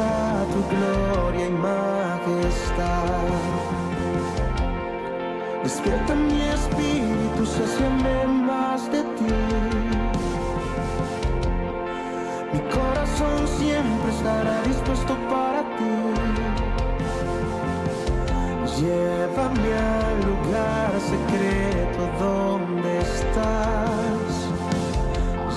a tu gloria y majestad. Despierta mi espíritu, sáciame más de ti. Mi corazón siempre estará dispuesto para ti. Llévame al lugar secreto donde estás.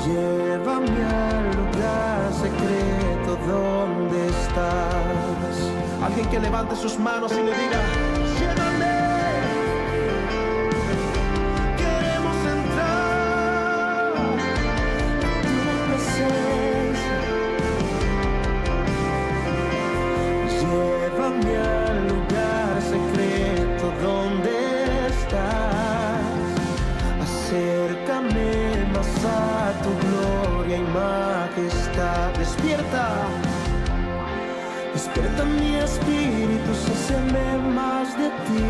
Llévame al lugar secreto donde estás. Alguien que levante sus manos y le diga: llévame. Queremos entrar a tu presencia. Llévame al lugar secreto donde estás. Acércame más a tu gloria y majestad. Despierta, despierta mi espíritu, sáciame más de ti.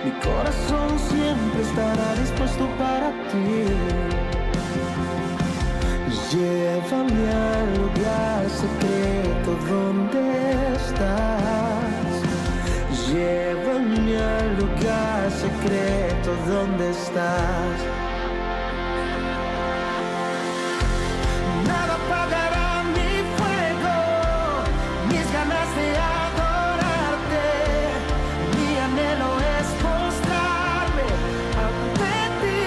Mi corazón siempre estará dispuesto para ti. Llévame al lugar secreto donde estás. Llévame al lugar secreto donde estás. Nada apagará mi fuego, mis ganas de adorarte. Mi anhelo es postrarme ante ti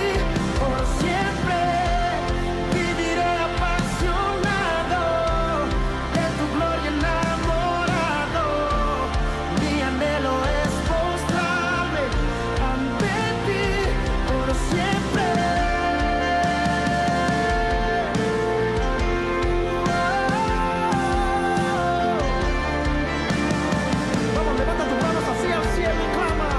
por siempre. Viviré apasionado de tu gloria, enamorado. Mi anhelo es postrarme ante ti por siempre. Vamos, levanta tus manos así al cielo y clama.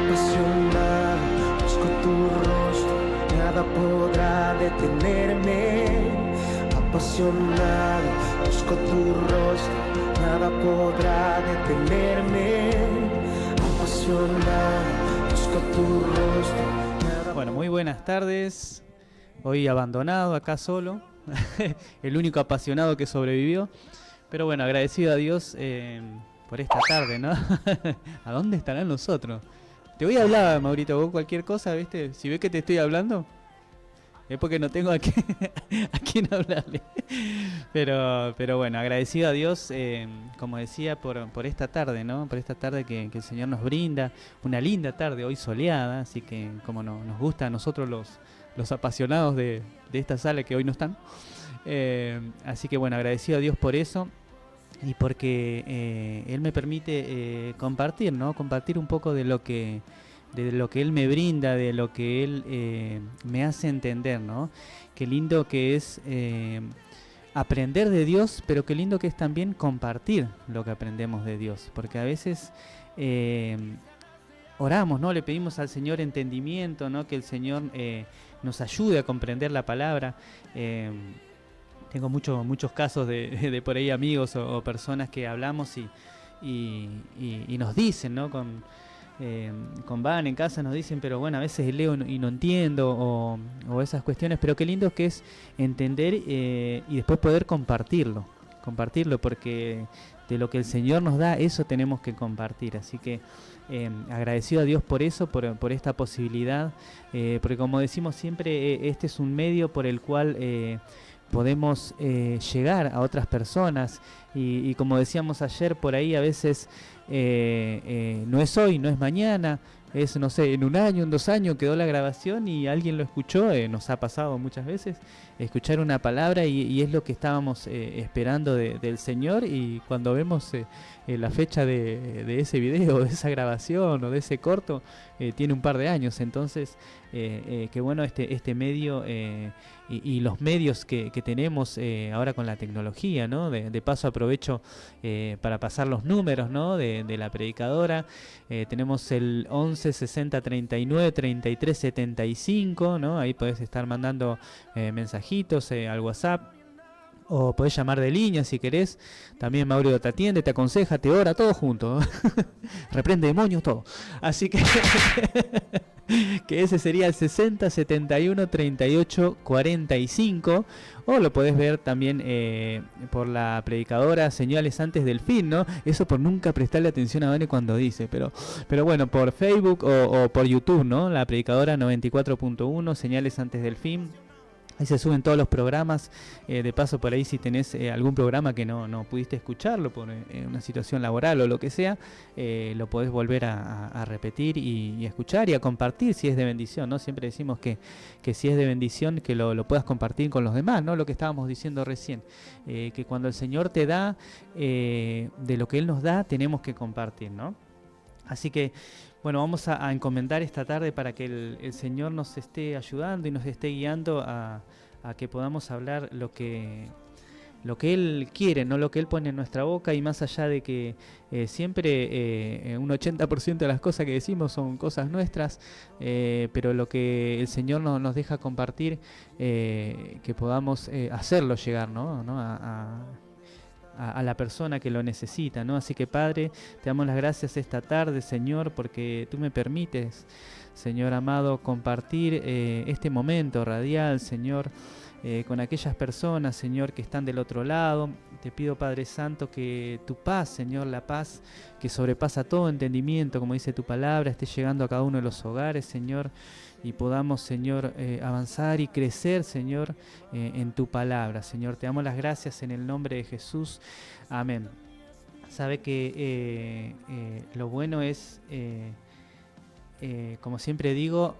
Apasionado, busco tu rostro, nada podrá detenerme. Apasionado, busco tu rostro, nada podrá detenerme. Apasionado, busco tu rostro, nada. Bueno, muy buenas tardes. Hoy abandonado, acá solo. El único apasionado que sobrevivió. Pero bueno, agradecido a Dios por esta tarde, ¿no? ¿A dónde estarán los otros? Te voy a hablar, Maurito, vos cualquier cosa, ¿viste? Si ves que te estoy hablando, es porque no tengo a quién hablarle. Pero bueno, agradecido a Dios, como decía, por esta tarde, ¿no? Por esta tarde que el Señor nos brinda. Una linda tarde hoy soleada, así que como nos gusta a nosotros los apasionados de esta sala que hoy no están. Así que bueno, agradecido a Dios por eso. Y porque Él me permite compartir, ¿no? Compartir un poco de lo que Él me brinda, de lo que Él me hace entender, ¿no? Qué lindo que es aprender de Dios, pero qué lindo que es también compartir lo que aprendemos de Dios. Porque a veces oramos, ¿no? Le pedimos al Señor entendimiento, ¿no? Que el Señor nos ayude a comprender la palabra. Tengo muchos casos de por ahí amigos o personas que hablamos y nos dicen, ¿no? Con Van en casa nos dicen, pero bueno, a veces leo y no entiendo o esas cuestiones, pero qué lindo que es entender y después poder compartirlo, porque de lo que el Señor nos da, eso tenemos que compartir. Así que agradecido a Dios por eso, por esta posibilidad, porque como decimos siempre, este es un medio por el cual podemos llegar a otras personas y como decíamos ayer, por ahí a veces no es hoy, no es mañana, es, no sé, en un año, en 2 años quedó la grabación y alguien lo escuchó. Nos ha pasado muchas veces escuchar una palabra y es lo que estábamos esperando del Señor, y cuando vemos la fecha de ese video, de esa grabación o de ese corto, tiene un par de años. Entonces qué bueno este medio y los medios que tenemos ahora con la tecnología, ¿no? De paso aprovecho para pasar los números, ¿no? de la predicadora. Tenemos el 11 60 39 33 75, ¿no? Ahí podés estar mandando mensajitos al WhatsApp, o podés llamar de línea si querés. También Mauro te atiende, te aconseja, te ora, todo junto. Reprende demonios, todo. Así que que ese sería el 60 71 38 45, o lo podés ver también por la predicadora Señales Antes del Fin, ¿no? Eso por nunca prestarle atención a Vane cuando dice, pero bueno, por Facebook o por YouTube, ¿no? La predicadora 94.1, Señales Antes del Fin. Ahí se suben todos los programas. De paso, por ahí si tenés algún programa que no pudiste escucharlo por una situación laboral o lo que sea, lo podés volver a repetir y escuchar y a compartir si es de bendición, ¿no? Siempre decimos que si es de bendición, que lo puedas compartir con los demás, ¿no? Lo que estábamos diciendo recién, que cuando el Señor te da, de lo que Él nos da, tenemos que compartir, ¿no? Así que, bueno, vamos a encomendar esta tarde para que el Señor nos esté ayudando y nos esté guiando a que podamos hablar lo que Él quiere, no lo que Él pone en nuestra boca, y más allá de que siempre un 80% de las cosas que decimos son cosas nuestras, pero lo que el Señor nos deja compartir, que podamos hacerlo llegar, ¿no? A la persona que lo necesita, ¿no? Así que, Padre, te damos las gracias esta tarde, Señor, porque tú me permites, Señor amado, compartir este momento radial, Señor, con aquellas personas, Señor, que están del otro lado. Te pido, Padre Santo, que tu paz, Señor, la paz que sobrepasa todo entendimiento, como dice tu palabra, esté llegando a cada uno de los hogares, Señor, y podamos, Señor, avanzar y crecer, Señor, en tu palabra. Señor, te damos las gracias en el nombre de Jesús. Amén. Sabe que lo bueno es, como siempre digo,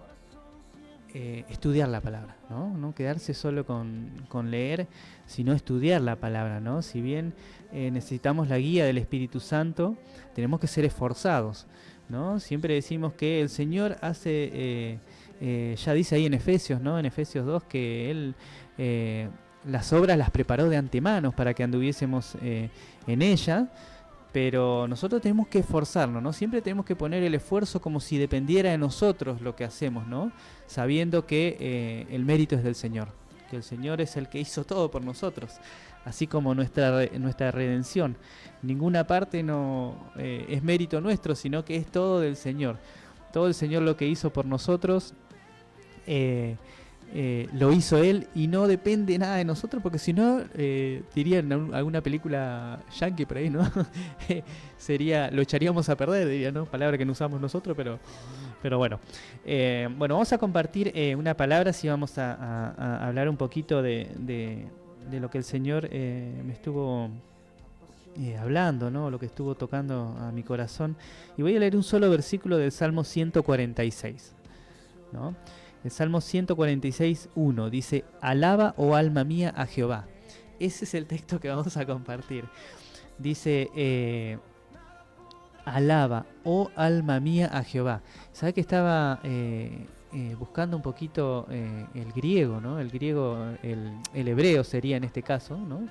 estudiar la palabra, ¿no? No quedarse solo con leer, sino estudiar la palabra, ¿no? Si bien necesitamos la guía del Espíritu Santo, tenemos que ser esforzados, ¿no? Siempre decimos que el Señor hace... ya dice ahí en Efesios, ¿no? En Efesios 2, que Él las obras las preparó de antemano para que anduviésemos en ella, pero nosotros tenemos que esforzarnos, ¿no? Siempre tenemos que poner el esfuerzo como si dependiera de nosotros lo que hacemos, ¿no? Sabiendo que el mérito es del Señor, que el Señor es el que hizo todo por nosotros, así como nuestra redención. Ninguna parte no es mérito nuestro, sino que es todo del Señor. Todo el Señor lo que hizo por nosotros, lo hizo Él, y no depende nada de nosotros, porque si no, dirían alguna película yankee por ahí, ¿no? Lo echaríamos a perder, diría, ¿no? Palabra que no usamos nosotros, pero bueno. Bueno, vamos a compartir una palabra, si vamos a hablar un poquito de lo que el Señor me estuvo hablando, ¿no? Lo que estuvo tocando a mi corazón. Y voy a leer un solo versículo del Salmo 146, ¿no? El Salmo 146, 1 dice: alaba, oh alma mía, a Jehová. Ese es el texto que vamos a compartir. Dice, alaba, oh alma mía, a Jehová. ¿Sabe que estaba buscando un poquito el griego, ¿no? El griego, el hebreo sería en este caso, ¿no?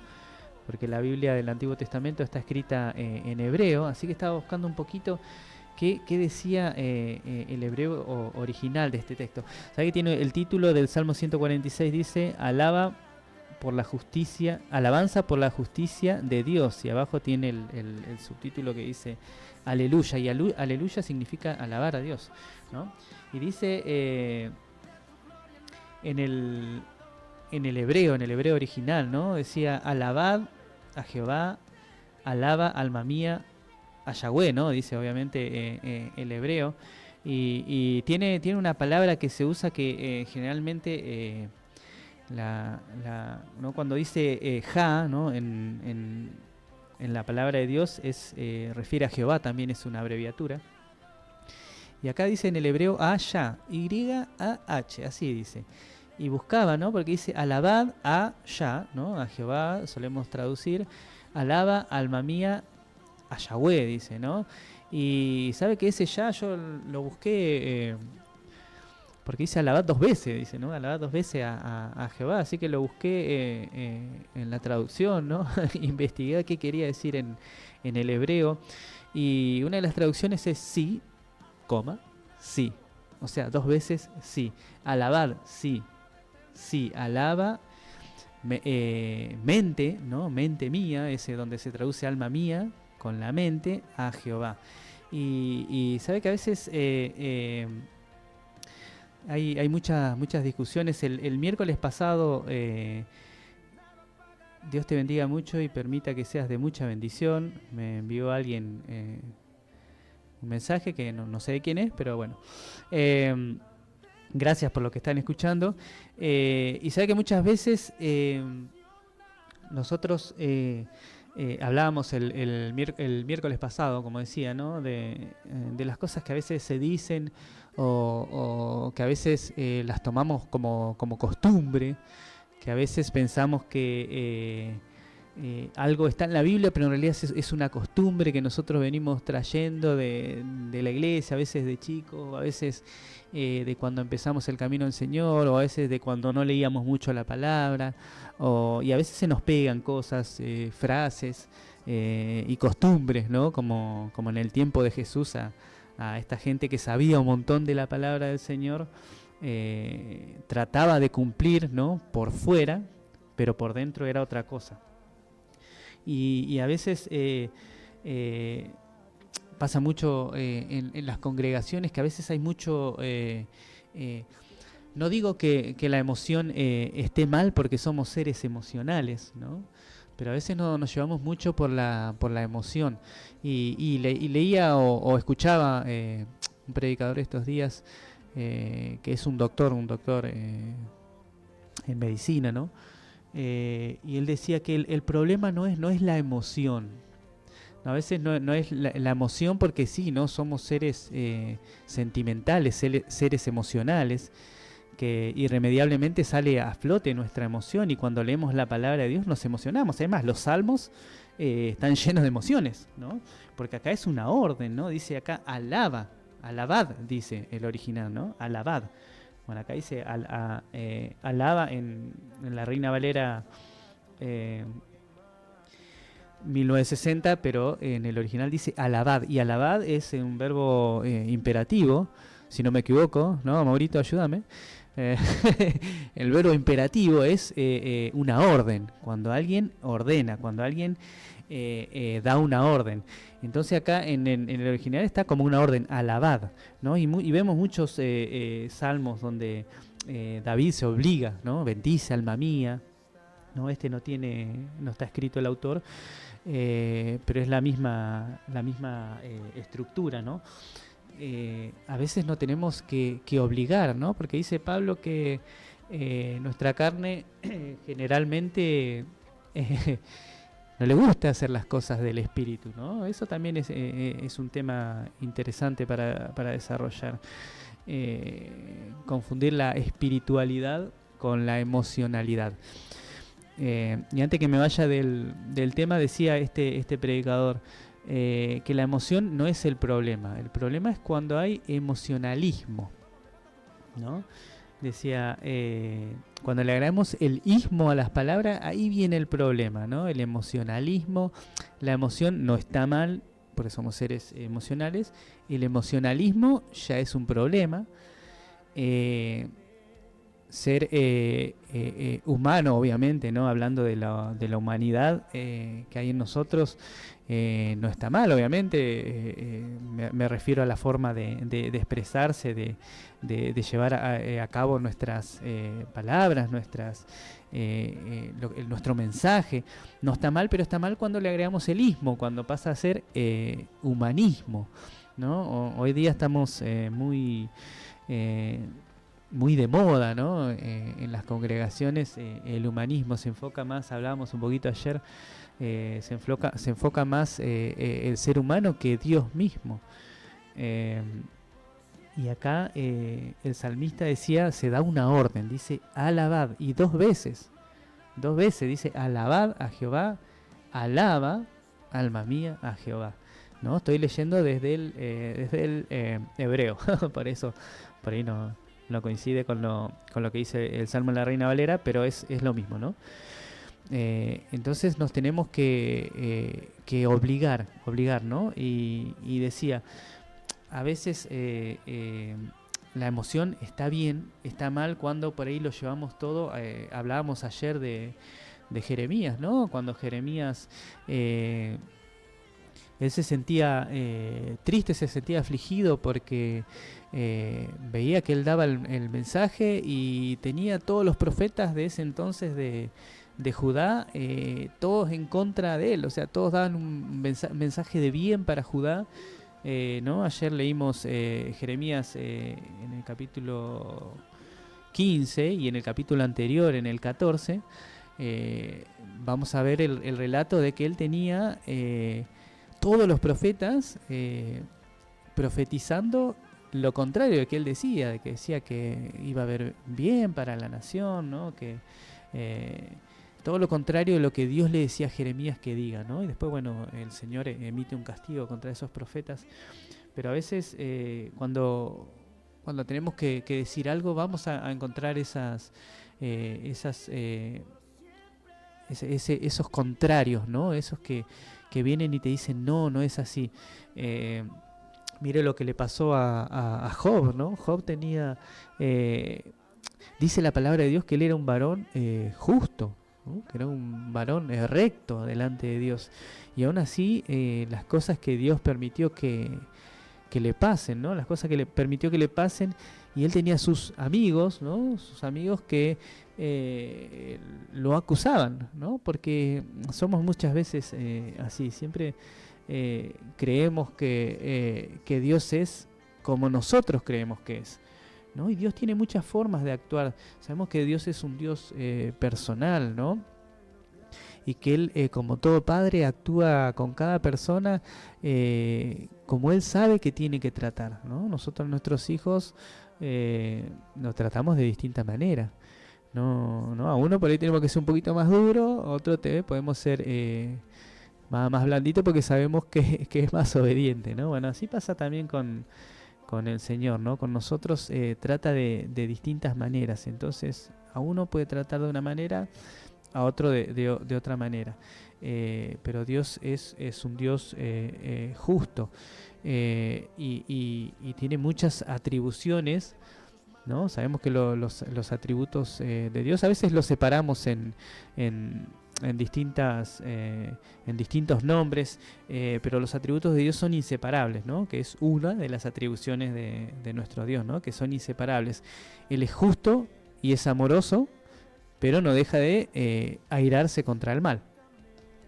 Porque la Biblia del Antiguo Testamento está escrita en hebreo, así que estaba buscando un poquito qué decía el hebreo original de este texto. ¿Sabe que tiene el título del Salmo 146? Dice: alaba por la justicia, alabanza por la justicia de Dios, y abajo tiene el subtítulo que dice aleluya, y aleluya significa alabar a Dios, ¿no? Y dice en el hebreo original, ¿no? Decía: alabad a Jehová, alaba alma mía a Yahweh, ¿no? Dice obviamente el hebreo, y tiene una palabra que se usa que generalmente ¿no? Cuando dice ja, ¿no? en la palabra de Dios refiere a Jehová, también es una abreviatura. Y acá dice en el hebreo Yah, Y-A-H, así dice. Y buscaba, ¿no? Porque dice alabad a Yah, ¿no? A Jehová solemos traducir. Alaba, alma mía, a Yahweh, dice, ¿no? Y sabe que ese Yah yo lo busqué porque dice alabad 2 veces, dice, ¿no? Alabad 2 veces a Jehová, así que lo busqué en la traducción, ¿no? Investigué qué quería decir en el hebreo, y una de las traducciones es sí, sí, o sea, 2 veces sí. Alabad, sí, alaba, mente, ¿no? Mente mía, ese donde se traduce alma mía, con la mente, a Jehová. Y sabe que a veces hay muchas discusiones. El miércoles pasado, Dios te bendiga mucho y permita que seas de mucha bendición. Me envió alguien un mensaje que no sé de quién es, pero bueno. Gracias por lo que están escuchando. Y sabe que muchas veces nosotros hablábamos el miércoles pasado, como decía, ¿no? De las cosas que a veces se dicen o que a veces las tomamos como costumbre, que a veces pensamos que algo está en la Biblia, pero en realidad es una costumbre que nosotros venimos trayendo de la iglesia, a veces de chicos, a veces de cuando empezamos el camino del Señor, o a veces de cuando no leíamos mucho la palabra, y a veces se nos pegan cosas, frases y costumbres, ¿no? Como en el tiempo de Jesús a esta gente que sabía un montón de la palabra del Señor, trataba de cumplir, ¿no? Por fuera, pero por dentro era otra cosa. Y a veces pasa mucho en las congregaciones que a veces hay mucho... no digo que la emoción esté mal porque somos seres emocionales, ¿no? Pero a veces nos llevamos mucho por la emoción. Y leía o escuchaba un predicador estos días que es un doctor en medicina, ¿no? Y él decía que el problema no es la emoción. A veces no es la emoción porque sí, ¿no? Somos seres sentimentales, seres emocionales, que irremediablemente sale a flote nuestra emoción y cuando leemos la palabra de Dios nos emocionamos. Además, los salmos están llenos de emociones, ¿no? Porque acá es una orden, ¿no? Dice acá alabad, dice el original, ¿no? Alabad. Bueno, acá dice alaba en la Reina Valera 1960, pero en el original dice alabad. Y alabad es un verbo imperativo, si no me equivoco, ¿no? Maurito, ayúdame. El verbo imperativo es una orden, cuando alguien ordena, cuando alguien da una orden. Entonces acá en el original está como una orden, alabad, ¿no? Y vemos muchos salmos donde David se obliga, ¿no? Bendice, alma mía, ¿no? No está escrito el autor, pero es la misma estructura, ¿no? A veces no tenemos que obligar, ¿no? Porque dice Pablo que nuestra carne generalmente no le gusta hacer las cosas del espíritu, ¿no? Eso también es un tema interesante para desarrollar. Confundir la espiritualidad con la emocionalidad. Y antes que me vaya del tema, decía este predicador que la emoción no es el problema es cuando hay emocionalismo, ¿no? Decía, cuando le agregamos el ismo a las palabras, ahí viene el problema, ¿no? El emocionalismo, la emoción no está mal, porque somos seres emocionales, el emocionalismo ya es un problema. Ser humano, obviamente, ¿no? Hablando de la humanidad que hay en nosotros, no está mal, obviamente. Me refiero a la forma de expresarse, de llevar a cabo nuestras palabras, nuestro mensaje. No está mal, pero está mal cuando le agregamos el ismo, cuando pasa a ser humanismo, ¿no? Hoy día estamos muy de moda, ¿no? En las congregaciones el humanismo se enfoca más, hablábamos un poquito ayer, se enfoca más el ser humano que Dios mismo. Y acá el salmista decía, se da una orden, dice alabad, y dos veces dice alabad a Jehová, alaba, alma mía, a Jehová, ¿no? Estoy leyendo desde el hebreo, por eso, por ahí no coincide con lo que dice el Salmo de la Reina Valera, pero es lo mismo, ¿no? Entonces nos tenemos que obligar, ¿no? Y decía, a veces la emoción está bien, está mal cuando por ahí lo llevamos todo. Hablábamos ayer de Jeremías, ¿no? Cuando Jeremías él se sentía triste, se sentía afligido porque veía que él daba el mensaje y tenía todos los profetas de ese entonces de Judá, todos en contra de él, o sea, todos daban un mensaje de bien para Judá. ¿No? Ayer leímos Jeremías en el capítulo 15 y en el capítulo anterior, en el 14, vamos a ver el relato de que él tenía todos los profetas profetizando lo contrario de que él decía, de que decía que iba a haber bien para la nación, ¿no? Que todo lo contrario de lo que Dios le decía a Jeremías que diga, ¿no? Y después, bueno, el Señor emite un castigo contra esos profetas. Pero a veces cuando tenemos que decir algo, vamos a encontrar esos contrarios, ¿no? Esos que vienen y te dicen, no es así. Mire lo que le pasó a Job, ¿no? Job tenía, dice la palabra de Dios que él era un varón justo, ¿no? Que era un varón recto delante de Dios. Y aún así, las cosas que Dios permitió que le pasen, ¿no? Las cosas que le permitió que le pasen, y él tenía sus amigos, ¿no? Sus amigos que lo acusaban, ¿no? Porque somos muchas veces así, siempre creemos que Dios es como nosotros creemos que es, ¿no? Y Dios tiene muchas formas de actuar. Sabemos que Dios es un Dios personal, ¿no? Y que Él, como todo padre, actúa con cada persona como Él sabe que tiene que tratar, ¿no? Nosotros, nuestros hijos, nos tratamos de distinta manera. No, a uno por ahí tenemos que ser un poquito más duro, a otro podemos ser más blandito porque sabemos que es más obediente, ¿no? Bueno, así pasa también con el Señor, ¿no? Con nosotros trata de distintas maneras. Entonces, a uno puede tratar de una manera, a otro de otra manera. Pero Dios es un Dios justo y tiene muchas atribuciones, ¿no? Sabemos que los atributos de Dios a veces los separamos en distintos nombres, pero los atributos de Dios son inseparables, ¿no? Que es una de las atribuciones de nuestro Dios, ¿no? Que son inseparables. Él es justo y es amoroso, pero no deja de airarse contra el mal,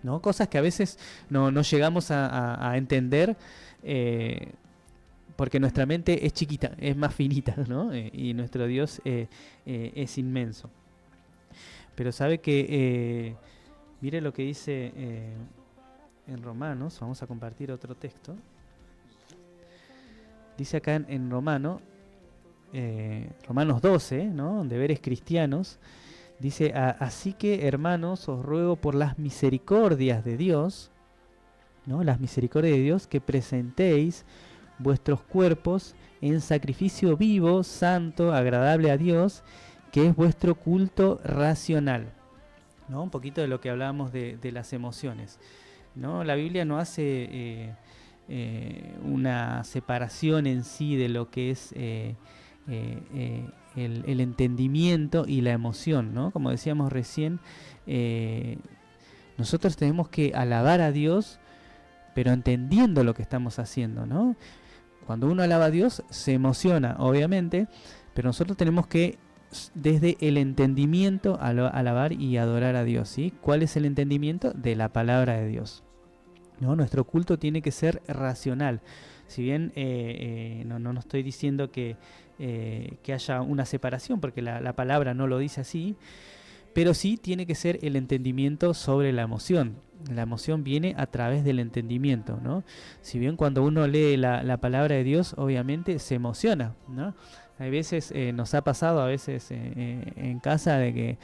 ¿no? Cosas que a veces no llegamos a entender porque nuestra mente es chiquita, es más finita, ¿no? Y nuestro Dios es inmenso. Pero sabe que, mire lo que dice en Romanos, vamos a compartir otro texto. Dice acá en Romanos 12, ¿no? Deberes cristianos. Dice, así que hermanos, os ruego por las misericordias de Dios, ¿no? Las misericordias de Dios, que presentéis vuestros cuerpos en sacrificio vivo, santo, agradable a Dios, que es vuestro culto racional, ¿no? Un poquito de lo que hablábamos de las emociones, ¿no? La Biblia no hace una separación en sí de lo que es el entendimiento y la emoción, ¿no? Como decíamos recién, nosotros tenemos que alabar a Dios, pero entendiendo lo que estamos haciendo, ¿no? Cuando uno alaba a Dios se emociona, obviamente, pero nosotros tenemos que desde el entendimiento alabar y adorar a Dios, ¿sí? ¿Cuál es el entendimiento? De la palabra de Dios, ¿no? Nuestro culto tiene que ser racional. Si bien no estoy diciendo que haya una separación, porque la palabra no lo dice así, pero sí tiene que ser el entendimiento sobre la emoción. La emoción viene a través del entendimiento, ¿no? Si bien cuando uno lee la palabra de Dios, obviamente se emociona, ¿no? Hay veces, nos ha pasado a veces en casa de que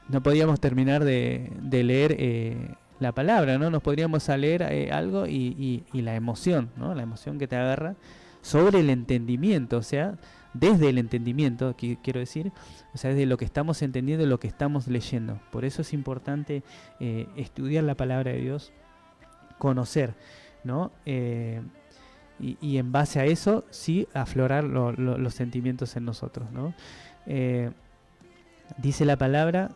no podíamos terminar de leer la palabra, ¿no? Nos podríamos leer algo y la emoción, ¿no? La emoción que te agarra sobre el entendimiento, o sea, desde el entendimiento, quiero decir, o sea, desde lo que estamos entendiendo, lo que estamos leyendo. Por eso es importante estudiar la palabra de Dios, conocer, ¿no? Y en base a eso, sí, aflorar los sentimientos en nosotros, ¿no? Dice la palabra,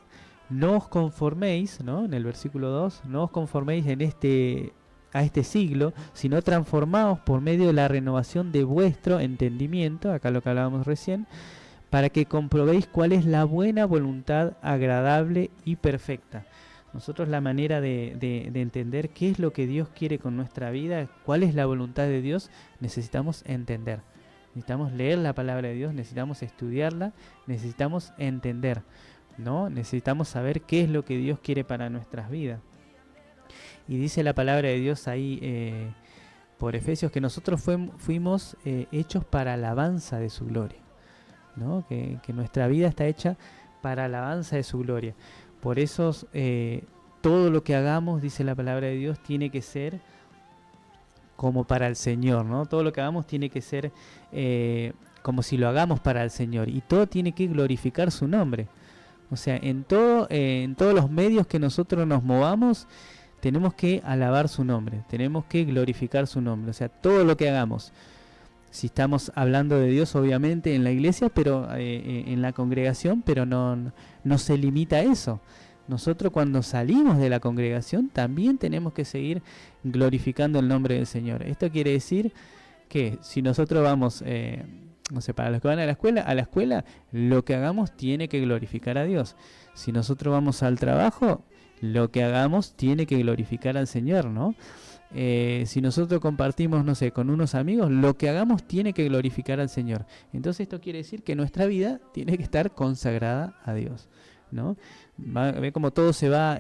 no os conforméis, ¿no? En el versículo 2, no os conforméis en este a este siglo, sino transformados por medio de la renovación de vuestro entendimiento, acá lo que hablábamos recién, para que comprobéis cuál es la buena voluntad agradable y perfecta. Nosotros la manera de entender qué es lo que Dios quiere con nuestra vida, cuál es la voluntad de Dios, necesitamos entender. Necesitamos leer la palabra de Dios, necesitamos estudiarla, necesitamos entender, ¿no? Necesitamos saber qué es lo que Dios quiere para nuestras vidas. Y dice la palabra de Dios ahí por Efesios que nosotros fuimos hechos para alabanza de su gloria, ¿no? Que nuestra vida está hecha para alabanza de su gloria. Por eso todo lo que hagamos, dice la palabra de Dios, tiene que ser como para el Señor, ¿no? Todo lo que hagamos tiene que ser como si lo hagamos para el Señor. Y todo tiene que glorificar su nombre. O sea, en todos los medios que nosotros nos movamos, tenemos que alabar su nombre, tenemos que glorificar su nombre. O sea, todo lo que hagamos. Si estamos hablando de Dios, obviamente, en la iglesia, pero en la congregación, pero no se limita a eso. Nosotros cuando salimos de la congregación también tenemos que seguir glorificando el nombre del Señor. Esto quiere decir que si nosotros vamos, no sé, para los que van a la escuela lo que hagamos tiene que glorificar a Dios. Si nosotros vamos al trabajo, lo que hagamos tiene que glorificar al Señor, ¿no? Si nosotros compartimos, no sé, con unos amigos, lo que hagamos tiene que glorificar al Señor. Entonces esto quiere decir que nuestra vida tiene que estar consagrada a Dios, ¿no? Ve como todo se va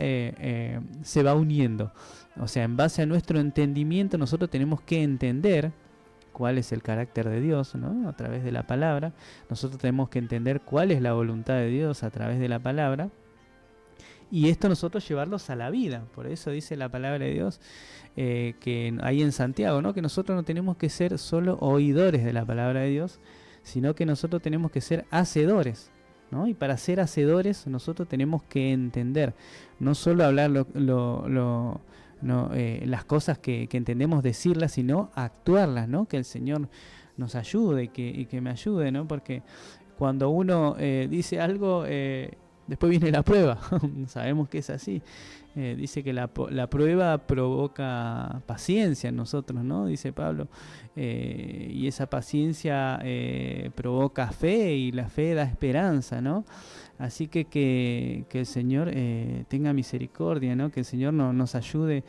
uniendo. O sea, en base a nuestro entendimiento nosotros tenemos que entender cuál es el carácter de Dios, ¿no? A través de la palabra. Nosotros tenemos que entender cuál es la voluntad de Dios a través de la palabra. Y esto nosotros llevarlos a la vida. Por eso dice la palabra de Dios que ahí en Santiago, ¿no? Que nosotros no tenemos que ser solo oidores de la palabra de Dios, sino que nosotros tenemos que ser hacedores, ¿no? Y para ser hacedores nosotros tenemos que entender, no solo hablar las cosas que entendemos decirlas, sino actuarlas, ¿no? Que el Señor nos ayude y que me ayude, ¿no? Porque cuando uno dice algo, después viene la prueba. Sabemos que es así. Dice que la prueba provoca paciencia en nosotros, ¿no? Dice Pablo. Y esa paciencia provoca fe, y la fe da esperanza, ¿no? Así que el Señor tenga misericordia, ¿no? Que el Señor nos ayude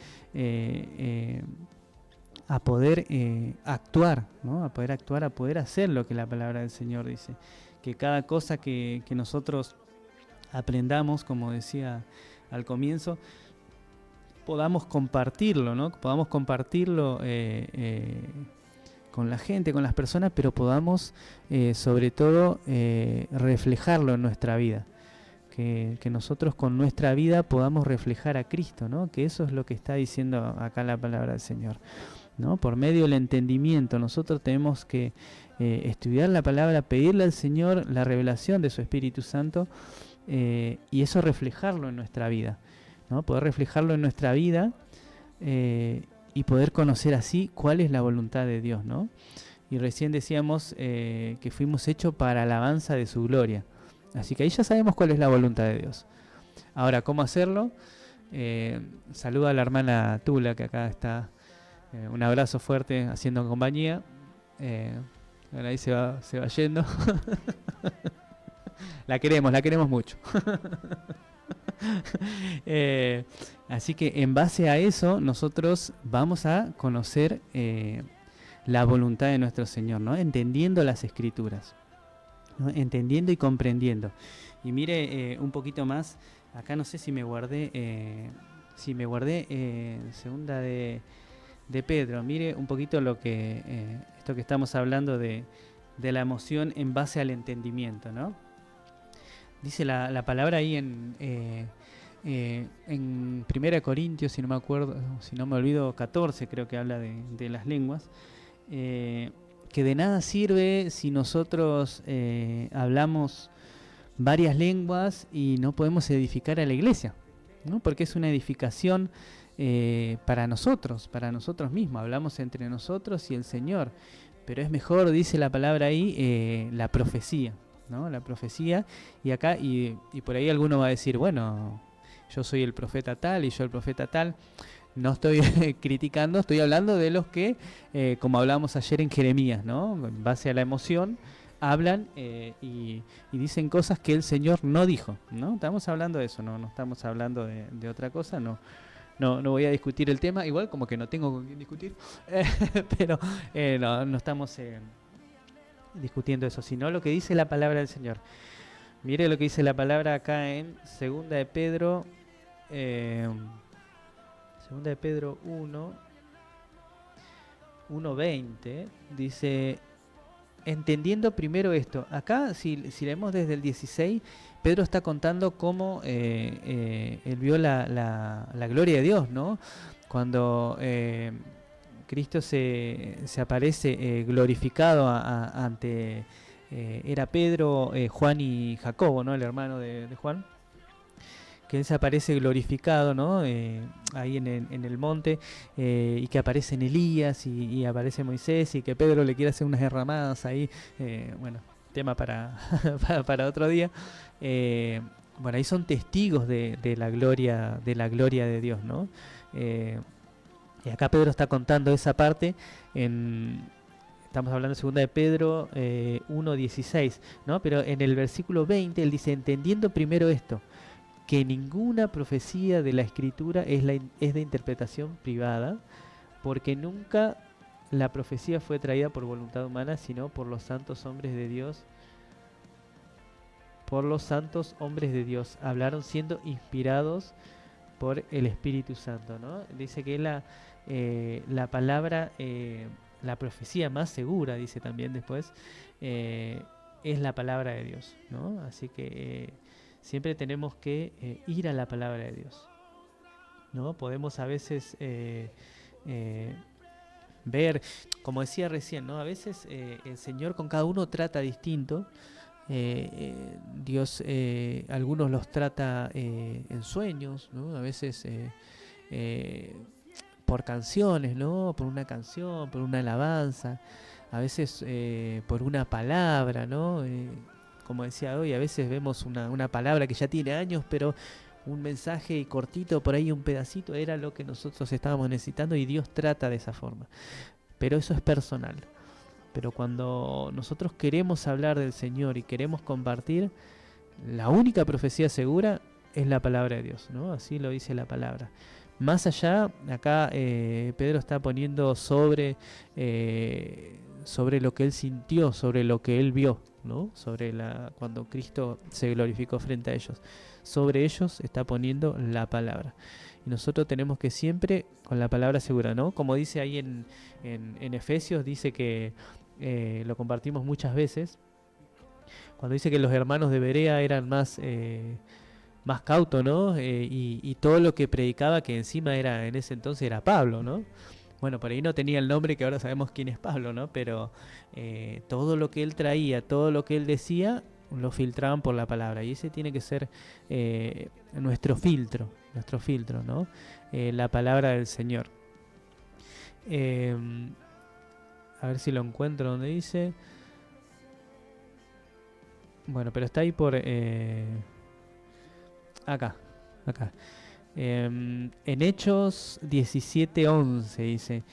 a poder actuar, ¿no? A poder hacer lo que la palabra del Señor dice. Que cada cosa que nosotros aprendamos, como decía al comienzo, podamos compartirlo, ¿no? Podamos compartirlo con la gente, con las personas, pero podamos sobre todo reflejarlo en nuestra vida. Que nosotros con nuestra vida podamos reflejar a Cristo, ¿no? Que eso es lo que está diciendo acá la palabra del Señor, ¿no? Por medio del entendimiento nosotros tenemos que estudiar la palabra, pedirle al Señor la revelación de su Espíritu Santo, y eso reflejarlo en nuestra vida, ¿no? Poder reflejarlo en nuestra vida y poder conocer así cuál es la voluntad de Dios, ¿no? Y recién decíamos que fuimos hechos para alabanza de su gloria. Así que ahí ya sabemos cuál es la voluntad de Dios. Ahora, ¿cómo hacerlo? Saluda a la hermana Tula, que acá está. Un abrazo fuerte, haciendo compañía. Ahora ahí se va yendo. La queremos mucho. Así que en base a eso nosotros vamos a conocer la voluntad de nuestro Señor, ¿no? Entendiendo las Escrituras, ¿no? Entendiendo y comprendiendo. Y mire un poquito más, acá no sé si me guardé segunda de Pedro. Mire un poquito lo que esto que estamos hablando de la emoción en base al entendimiento, ¿no? Dice la palabra ahí en 1 Corintios, si no me olvido, 14, creo que habla de las lenguas, que de nada sirve si nosotros hablamos varias lenguas y no podemos edificar a la iglesia, ¿no? Porque es una edificación para nosotros mismos, hablamos entre nosotros y el Señor, pero es mejor, dice la palabra ahí, la profecía, ¿no? La profecía. Y acá y por ahí alguno va a decir, bueno, yo soy el profeta tal y yo el profeta tal. No estoy criticando, estoy hablando de los que, como hablábamos ayer en Jeremías, ¿no? En base a la emoción, hablan y dicen cosas que el Señor no dijo, ¿no? Estamos hablando de eso, no estamos hablando de otra cosa, no voy a discutir el tema, igual como que no tengo con quién discutir, pero no estamos discutiendo eso, sino lo que dice la palabra del Señor. Mire lo que dice la palabra acá en Segunda de Pedro, Segunda de Pedro 1:20, dice, entendiendo primero esto. Acá, si leemos desde el 16, Pedro está contando cómo él vio la gloria de Dios, ¿no? Cuando Cristo se aparece glorificado ante... era Pedro, Juan y Jacobo, ¿no? El hermano de Juan. Que él se aparece glorificado, ¿no? Ahí en el monte, y que aparece en Elías y aparece Moisés, y que Pedro le quiere hacer unas derramadas ahí. Bueno, tema para otro día. Bueno, ahí son testigos de la gloria de Dios, ¿no? Y acá Pedro está contando esa parte estamos hablando de segunda de Pedro 1:16, ¿no? Pero en el versículo 20 él dice, entendiendo primero esto, que ninguna profecía de la Escritura es de interpretación privada, porque nunca la profecía fue traída por voluntad humana, sino por los santos hombres de Dios. Por los santos hombres de Dios hablaron siendo inspirados por el Espíritu Santo, ¿no? Dice que la palabra, la profecía más segura, dice también después, es la palabra de Dios, ¿no? Así que siempre tenemos que ir a la palabra de Dios, ¿no? Podemos a veces ver, como decía recién, ¿no? A veces el Señor con cada uno trata distinto. Dios algunos los trata en sueños, ¿no? A veces por canciones, ¿no? Por una canción, por una alabanza, a veces por una palabra, ¿no? Como decía hoy, a veces vemos una palabra que ya tiene años, pero un mensaje cortito, por ahí un pedacito, era lo que nosotros estábamos necesitando, y Dios trata de esa forma. Pero eso es personal. Pero cuando nosotros queremos hablar del Señor y queremos compartir, la única profecía segura es la palabra de Dios, ¿no? Así lo dice la palabra. Más allá, acá Pedro está poniendo sobre lo que él sintió, sobre lo que él vio, ¿no? Sobre cuando Cristo se glorificó frente a ellos. Sobre ellos está poniendo la palabra. Y nosotros tenemos que siempre con la palabra segura, ¿no? Como dice ahí en Efesios, dice que lo compartimos muchas veces, cuando dice que los hermanos de Berea eran más cautos, ¿no? Y todo lo que predicaba, que encima en ese entonces era Pablo, ¿no? Bueno, por ahí no tenía el nombre que ahora sabemos quién es Pablo, ¿no? Pero todo lo que él traía, todo lo que él decía, lo filtraban por la palabra. Y ese tiene que ser nuestro filtro, ¿no? La palabra del Señor. A ver si lo encuentro donde dice. Bueno, pero está ahí por... acá. En Hechos 17:11 dice: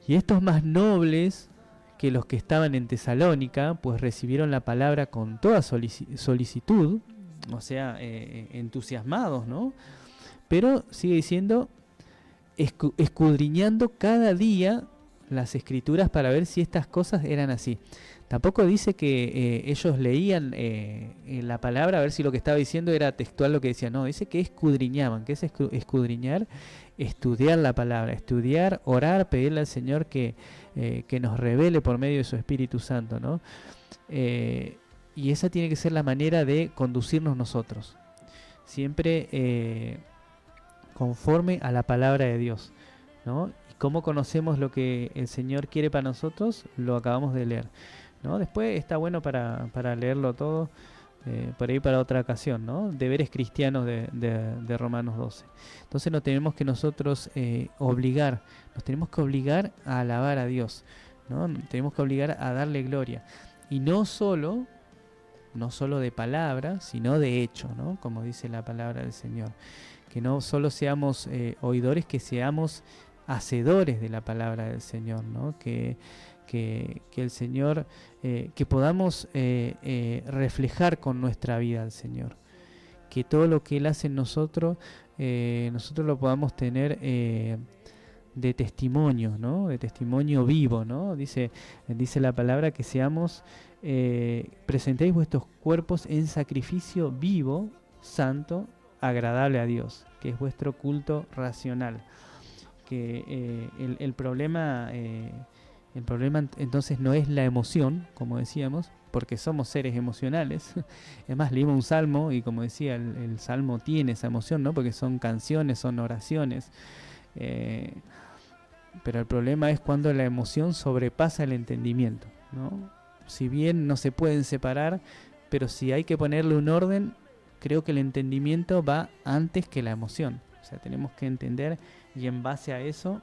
y estos más nobles que los que estaban en Tesalónica, pues recibieron la palabra con toda solicitud, o sea, entusiasmados, ¿no? Pero sigue diciendo, escudriñando cada día las escrituras para ver si estas cosas eran así. Tampoco dice que ellos leían la palabra a ver si lo que estaba diciendo era textual lo que decía. No, dice que escudriñaban. ¿Qué es escudriñar? Estudiar la palabra, estudiar, orar, pedirle al Señor que nos revele por medio de su Espíritu Santo, ¿no? Y esa tiene que ser la manera de conducirnos nosotros. Siempre conforme a la palabra de Dios, ¿no? Y cómo conocemos lo que el Señor quiere para nosotros, lo acabamos de leer, ¿no? Después está bueno para leerlo todo, por ahí para otra ocasión, ¿no? Deberes cristianos de Romanos 12. Entonces nos tenemos que nosotros nos tenemos que obligar a alabar a Dios, ¿no? Tenemos que obligar a darle gloria. Y no solo de palabra, sino de hecho, ¿no? Como dice la palabra del Señor. que no solo seamos oidores, que seamos hacedores de la palabra del Señor, ¿no? Que el Señor, que podamos reflejar con nuestra vida al Señor, que todo lo que Él hace en nosotros, nosotros lo podamos tener de testimonio, ¿no? De testimonio vivo, ¿no? Dice la palabra que seamos, presentéis vuestros cuerpos en sacrificio vivo, santo, agradable a Dios, que es vuestro culto racional. Que el problema entonces no es la emoción, como decíamos, porque somos seres emocionales. Es más, leímos un salmo y como decía, el salmo tiene esa emoción, ¿no? Porque son canciones, son oraciones. Pero el problema es cuando la emoción sobrepasa el entendimiento, ¿no? Si bien no se pueden separar, pero si hay que ponerle un orden, creo que el entendimiento va antes que la emoción. O sea, tenemos que entender y en base a eso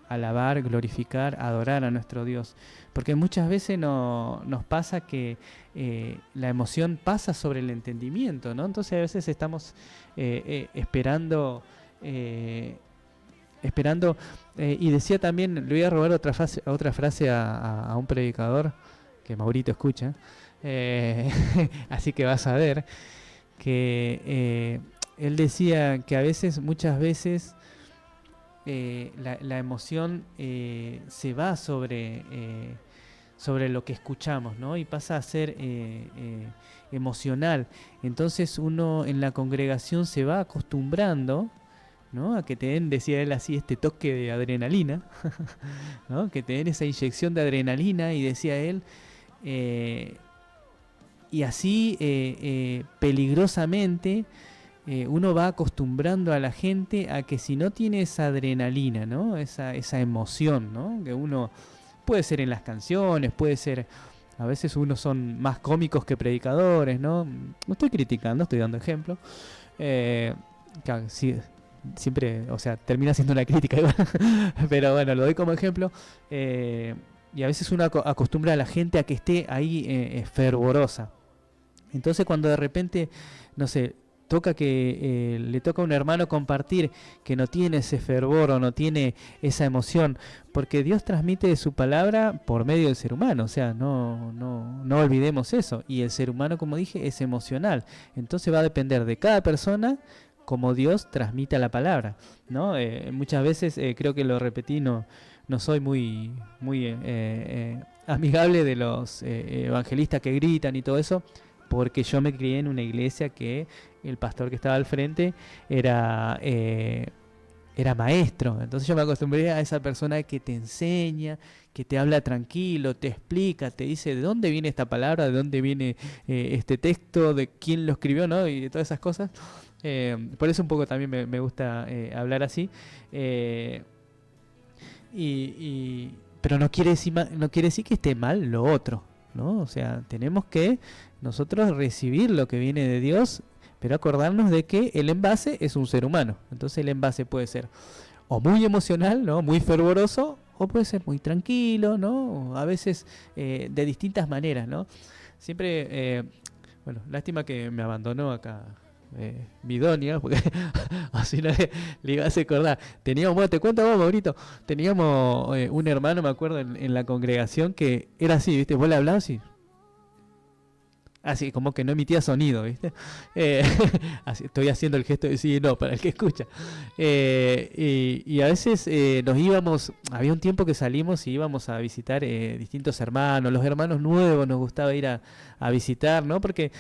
alabar, glorificar, adorar a nuestro Dios. Porque muchas veces nos pasa que la emoción pasa sobre el entendimiento, ¿no? Entonces a veces estamos esperando, y decía también, le voy a robar otra frase a un predicador que Maurito escucha, así que vas a ver, que él decía que muchas veces, la emoción se va sobre lo que escuchamos, ¿no? Y pasa a ser emocional. Entonces uno en la congregación se va acostumbrando, ¿no? A que te den, decía él así, este toque de adrenalina, ¿no? Que te den esa inyección de adrenalina, y decía él, y así peligrosamente uno va acostumbrando a la gente a que si no tiene esa adrenalina, ¿no? Esa emoción, ¿no? Que uno puede ser en las canciones, puede ser, a veces unos son más cómicos que predicadores, ¿no? No estoy criticando, estoy dando ejemplo. Sí, siempre, o sea, termina siendo una crítica igual. Pero bueno, lo doy como ejemplo. Y a veces uno acostumbra a la gente a que esté ahí fervorosa. Entonces cuando de repente, no sé, le toca a un hermano compartir que no tiene ese fervor o no tiene esa emoción, porque Dios transmite su palabra por medio del ser humano, o sea, no olvidemos eso, y el ser humano, como dije, es emocional, entonces va a depender de cada persona cómo Dios transmita la palabra, ¿no? Muchas veces, creo que lo repetí, no soy muy amigable de los evangelistas que gritan y todo eso, porque yo me crié en una iglesia que el pastor que estaba al frente era maestro. Entonces yo me acostumbré a esa persona que te enseña, que te habla tranquilo, te explica, te dice de dónde viene esta palabra, de dónde viene este texto, de quién lo escribió, ¿no? Y de todas esas cosas. Por eso un poco también me gusta hablar así. Pero no quiere decir que esté mal lo otro, ¿no? O sea, tenemos que nosotros recibir lo que viene de Dios, pero acordarnos de que el envase es un ser humano. Entonces el envase puede ser o muy emocional, ¿no? Muy fervoroso, o puede ser muy tranquilo, ¿no? A veces de distintas maneras, ¿no? Siempre, bueno, lástima que me abandonó acá Midonia, porque así no le iba a hacer acordar. Teníamos, te cuento vos, Maurito, teníamos un hermano, me acuerdo, en la congregación que era así, ¿viste? Vos le hablabas y así, como que no emitía sonido, ¿viste? Así, estoy haciendo el gesto de sí y no, para el que escucha. Y a veces nos íbamos, había un tiempo que salimos y íbamos a visitar distintos hermanos, los hermanos nuevos nos gustaba ir a visitar, ¿no? Porque,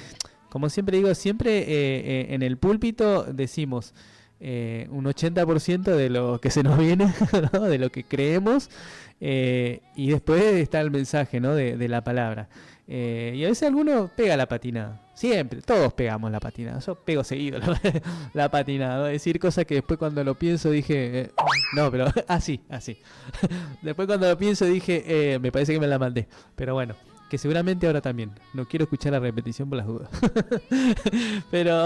como siempre digo, siempre en el púlpito decimos un 80% de lo que se nos viene, ¿no? De lo que creemos, y después está el mensaje, ¿no? de la palabra. Y a veces alguno pega la patinada. Siempre, todos pegamos la patinada. Yo pego seguido la patinada, ¿no? Decir cosas que después cuando lo pienso dije, no, pero así. Después cuando lo pienso dije, me parece que me la mandé. Pero bueno, que seguramente ahora también. No quiero escuchar la repetición por las dudas. Pero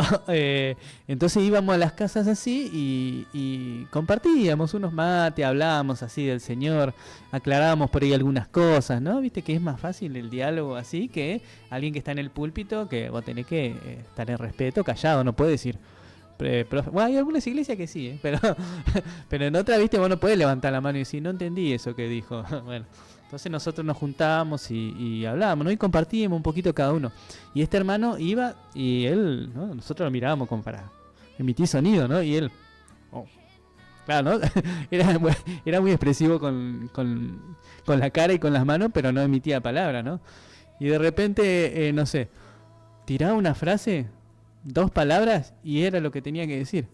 entonces íbamos a las casas así y compartíamos unos mates, hablábamos así del Señor, aclarábamos por ahí algunas cosas, ¿no? Viste que es más fácil el diálogo así que alguien que está en el púlpito, que vos tenés que estar en respeto, callado, no puedes decir... Bueno, hay algunas iglesias que sí, pero en otras, viste, vos no podés levantar la mano y decir, no entendí eso que dijo. Bueno, entonces nosotros nos juntábamos y hablábamos, ¿no? Y compartíamos un poquito cada uno. Y este hermano iba y él, ¿no? Nosotros lo mirábamos como para emitir sonido, ¿no? Y él, oh, claro, ¿no? Era muy expresivo con la cara y con las manos, pero no emitía palabra, ¿no? Y de repente, no sé, tiraba una frase, 2 palabras, y era lo que tenía que decir,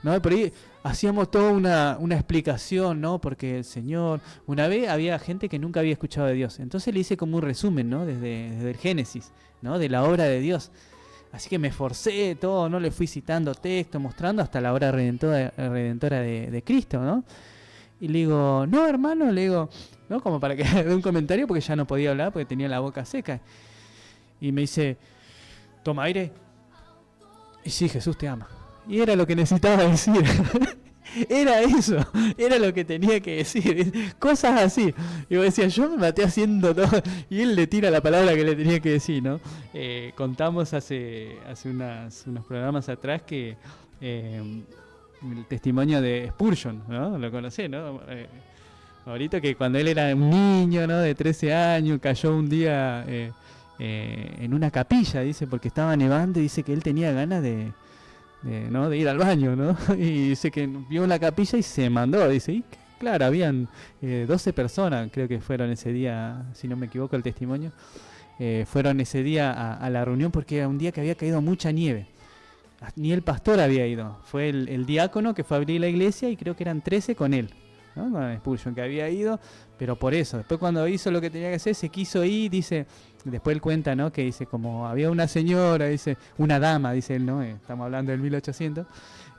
¿no? Por ahí hacíamos toda una explicación, ¿no? Porque el Señor... Una vez había gente que nunca había escuchado de Dios. Entonces le hice como un resumen, ¿no? Desde el Génesis, ¿no? De la obra de Dios. Así que me esforcé todo, ¿no? Le fui citando texto, mostrando hasta la obra redentora de Cristo, ¿no? Y le digo, no, hermano, le digo, ¿no? Como para que dé un comentario, porque ya no podía hablar, porque tenía la boca seca. Y me dice, toma aire. Y sí, Jesús te ama. Y era lo que necesitaba decir. Era eso, era lo que tenía que decir. Cosas así. Y vos decías, yo me maté haciendo todo. Y él le tira la palabra que le tenía que decir, ¿no? Contamos hace unos programas atrás que el testimonio de Spurgeon, ¿no? Lo conocés, ¿no? Ahorita que cuando él era un niño, ¿no? De 13 años, cayó un día... en una capilla, dice, porque estaba nevando, y dice que él tenía ganas de ir al baño, ¿no? Y dice que vio la capilla y se mandó, dice, y claro, habían 12 personas, creo que fueron ese día, si no me equivoco el testimonio, fueron ese día a la reunión porque era un día que había caído mucha nieve. Ni el pastor había ido, fue el diácono que fue a abrir la iglesia y creo que eran 13 con él, ¿no? Con Spurgeon, que había ido, pero por eso, después cuando hizo lo que tenía que hacer, se quiso ir, dice, después él cuenta, ¿no? Que dice, como había una señora, dice, una dama, dice él, ¿no? Estamos hablando del 1800,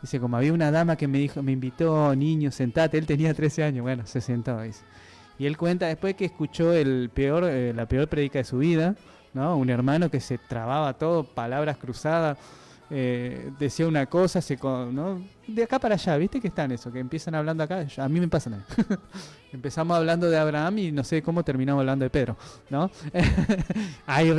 dice, como había una dama que me dijo, me invitó, niño, sentate, él tenía 13 años, bueno, se sentó, dice. Y él cuenta después que escuchó la peor predica de su vida, ¿no? Un hermano que se trababa todo, palabras cruzadas, decía una cosa, ¿no? De acá para allá, ¿viste que están eso? Que empiezan hablando acá, a mí me pasa nada. Empezamos hablando de Abraham y no sé cómo terminamos hablando de Pedro, ¿no?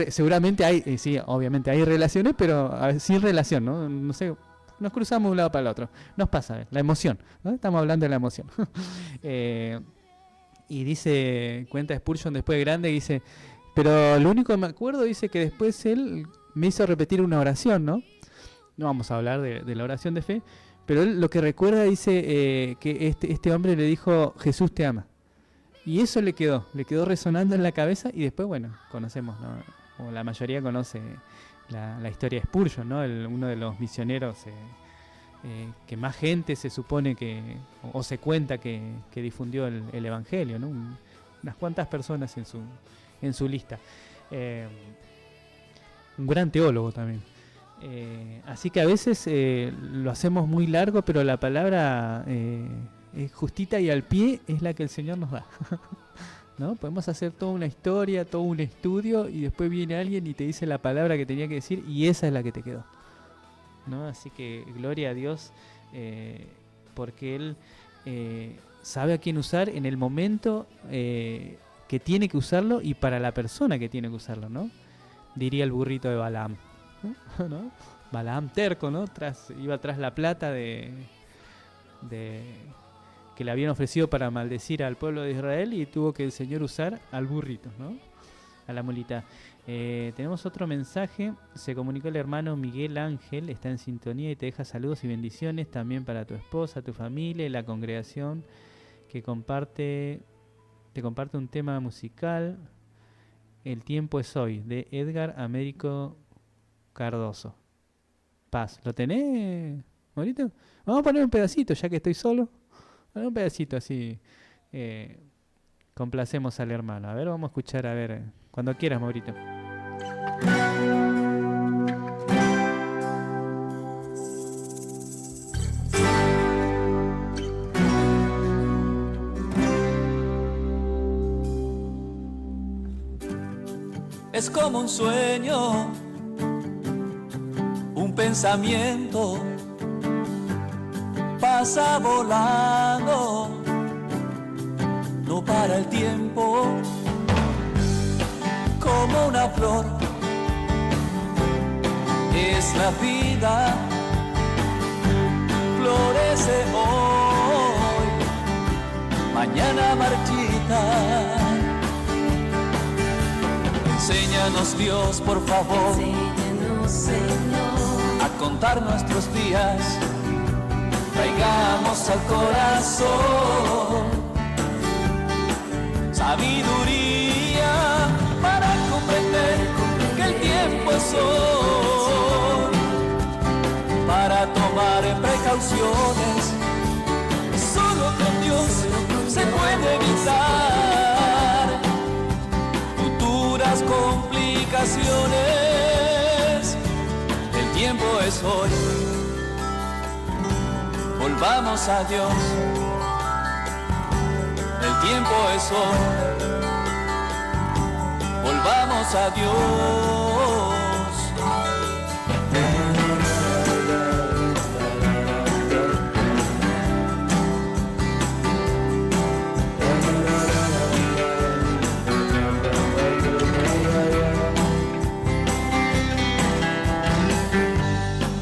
Seguramente hay, sí, obviamente hay relaciones, pero sin relación, ¿no? No sé, nos cruzamos de un lado para el otro. Nos pasa, la emoción, ¿no? Estamos hablando de la emoción. Y dice, cuenta Spurgeon después de grande, dice, pero lo único que me acuerdo, dice que después él me hizo repetir una oración, ¿no? No vamos a hablar de la oración de fe, pero él lo que recuerda dice que este hombre le dijo, Jesús te ama. Y eso le quedó resonando en la cabeza y después, bueno, conocemos, ¿no? O la mayoría conoce la historia de Spurgeon, ¿no? Uno de los misioneros que más gente se supone que, o se cuenta que difundió el Evangelio, ¿no? Unas cuantas personas en su lista. Un gran teólogo también. Así que a veces lo hacemos muy largo, pero la palabra justita y al pie es la que el Señor nos da. ¿No? Podemos hacer toda una historia, todo un estudio, y después viene alguien y te dice la palabra que tenía que decir, y esa es la que te quedó, ¿no? Así que gloria a Dios, porque Él sabe a quién usar en el momento que tiene que usarlo y para la persona que tiene que usarlo, ¿no? Diría el burrito de Balaam, ¿no? Balaam terco, ¿no? Iba tras la plata que le habían ofrecido para maldecir al pueblo de Israel, y tuvo que el Señor usar al burrito, ¿no? A la mulita. Tenemos otro mensaje. Se comunicó el hermano Miguel Ángel, está en sintonía y te deja saludos y bendiciones también para tu esposa, tu familia y la congregación que te comparte un tema musical. El tiempo es hoy, de Edgar Américo Cardoso. Paz, ¿lo tenés, Maurito? Vamos a poner un pedacito, ya que estoy solo. Un pedacito así. Complacemos al hermano. A ver, vamos a escuchar, a ver, cuando quieras, Maurito. es como un sueño, un pensamiento pasa volando, no para el tiempo, como una flor, es la vida, florece hoy, mañana marchita. Enséñanos, Dios, por favor, Enséñanos, Señor, a contar nuestros días, traigamos al corazón sabiduría para comprender que el tiempo es hoy, para tomar precauciones, solo con Dios se puede evitar futuras complicaciones. El tiempo es hoy, volvamos a Dios. El tiempo es hoy, volvamos a Dios.